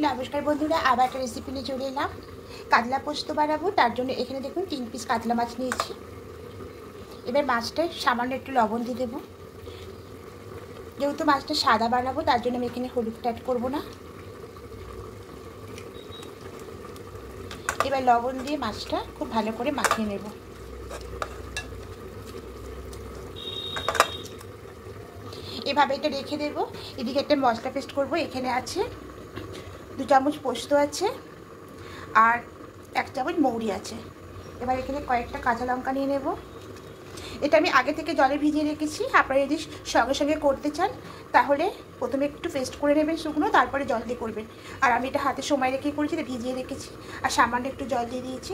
নমস্কার বন্ধুরা, আবার একটা রেসিপি নিয়ে চলে এলাম। কাতলা পোস্ত বানাবো, তার জন্য এখানে দেখুন 3 পিস কাতলা মাছ নিয়েছি। এবার মাছটায় সামান্য একটু লবণ দিয়ে দেবো। যেহেতু মাছটা সাদা বানাবো, তার জন্য আমি এখানে হলুদটা অ্যাড করবো না। এবার লবণ দিয়ে মাছটা খুব ভালো করে মাখিয়ে নেব। এভাবে এটা রেখে দেবো। এদিকে একটা মশলা পেস্ট করব। এখানে আছে 2 চামচ পোস্ত আছে আর 1 চামচ মৌরি আছে। এবার এখানে কয়েকটা কাঁচা লঙ্কা নিয়ে নেব। এটা আমি আগে থেকে জলে ভিজিয়ে রেখেছি। আপনারা যদি সঙ্গে সঙ্গে করতে চান তাহলে প্রথমে একটু পেস্ট করে নেবেন শুকনো, তারপরে জল দিয়ে করবেন। আর আমি এটা হাতে সময় রেখেই করেছি, এটা ভিজিয়ে রেখেছি আর সামান্য একটু জল দিয়ে দিয়েছি।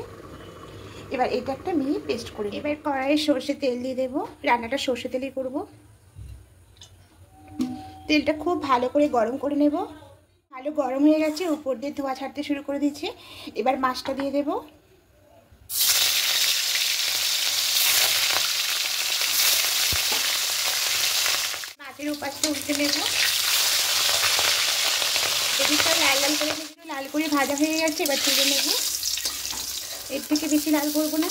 এবার এটা একটা মিহি পেস্ট করে এবার কড়াইয়ে সর্ষে তেল দিয়ে দেবো। রান্নাটা সর্ষে তেলেই করব। তেলটা খুব ভালো করে গরম করে নেব। ভালো গরম হয়ে গেছে, উপর দিয়ে ধোঁয়া ছাড়তে শুরু করে দিচ্ছে। এবার মাছটা দিয়ে দেবো। মাছের উপাসটা উল্টে নেব। এদিকটা লাল লাল করে ভেজে লাল করে ভাজা হয়ে গেছে। এবার তুলে নেব। এর থেকে বেশি লাল করবো না।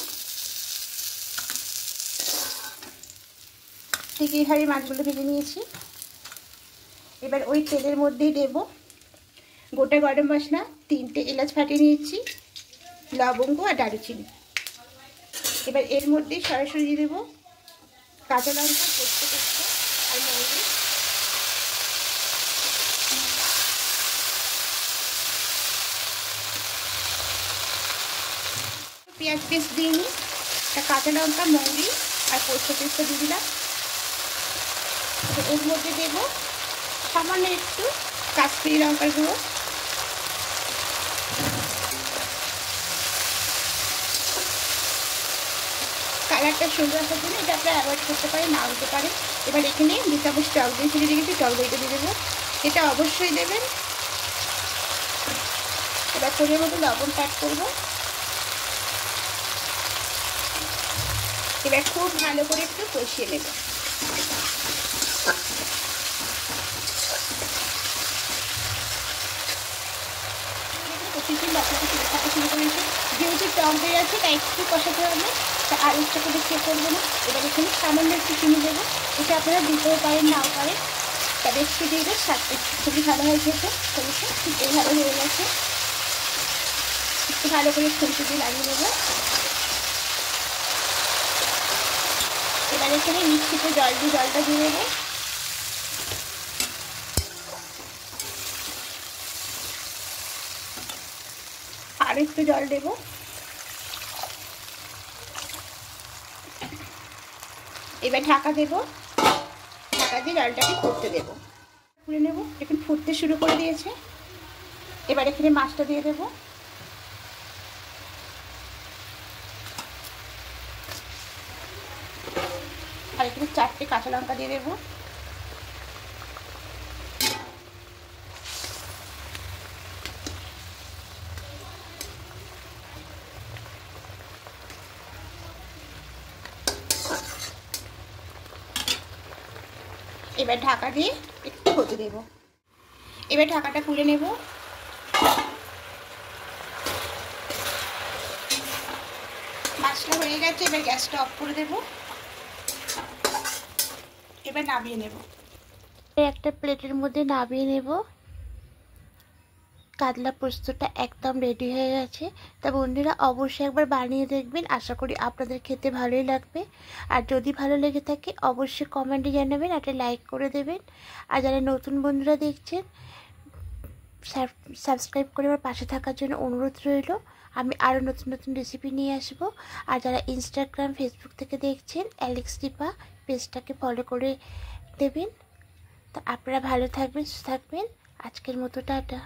ঠিক এইভাবে মাছগুলো ভেজে নিয়েছি। এবার ওই তেলের মধ্যেই দেব গোটা গরম মশলা, 3টে এলাচ ফাটিয়ে নিয়েছি, লবঙ্গ আর দারুচিনি। এবার এর মধ্যেই সরাসরি দিয়ে দেবো কাঁচা লঙ্কা, পোস্ত আর মৌরি। পেঁয়াজ পেস্ট দিয়ে নিই। কাঁচা লঙ্কা, মৌরি আর পোস্ত পেস্টটা দিয়ে দিলাম। এর মধ্যে দেব সামান্য একটু কাশ্মীরি লঙ্কার গুঁড়ো। কালারটা সুন্দর আসার জন্য এটা আপনারা অ্যাভয়েড করতে পারেন, না দিতে পারেন। এবার এখানে 2 চামচ টক দই ফেলে রেখেছি, টক দইটা দিয়ে দেবো। এটা অবশ্যই দেবেন। এবার পরিমাণ মতো লবণ অ্যাড করবো। এবার খুব ভালো করে একটু কষিয়ে নেব। যেহেতু টক দই আছে তাই একটু কষাতে হবে, তা আর একটা করে চেক করবো না। এবার এখানে সামান্য একটু চিনি দেবো। এটা আপনারা দিতেও পারেন, নাও পারেন, তবে একটু দিয়ে স্বাদটা খুবই ভালো হয় খেতে। সরিষা ঠিক এইভাবে হয়ে গেছে। একটু ভালো করে খুঁজে দিয়ে লাগিয়ে দেবো। এবার এখানে মিক্সিতে জলটা দিয়ে দেবো। আর একটু জল দেবো। এবার ঢাকা দেবো। ঢাকা দিয়ে জলটাকে ফুটতে দেবো। ফুটে নেব। এখন ফুটতে শুরু করে দিয়েছে। এবার এখানে মাছটা দিয়ে দেবো। আর এখানে 4টে কাঁচা লঙ্কা দিয়ে দেবো। এবার ঢাকা দিয়ে একটু হতে দেব। এবার ঢাকাটা খুলে নেব। মাছটা হয়ে গেছে। এবার গ্যাসটা অফ করে দেব। এবার নামিয়ে নেব। একটা প্লেটের মধ্যে নামিয়ে নেব। কাতলা পোস্তটা একদম রেডি হয়ে গেছে। তা বন্ধুরা অবশ্যই একবার বানিয়ে দেখবেন। আশা করি আপনাদের খেতে ভালোই লাগবে। আর যদি ভালো লেগে থাকে অবশ্যই কমেন্টে জানাবেন, একটা লাইক করে দেবেন। আর যারা নতুন বন্ধুরা দেখছেন সাবস্ক্রাইব করে আমার পাশে থাকার জন্য অনুরোধ রইল। আমি আরও নতুন নতুন রেসিপি নিয়ে আসবো। আর যারা ইনস্টাগ্রাম, ফেসবুক থেকে দেখছেন অ্যালেক্স দীপা পেজটাকে ফলো করে দেবেন। তো আপনারা ভালো থাকবেন, সুস্থ থাকবেন। আজকের মতো টাটা।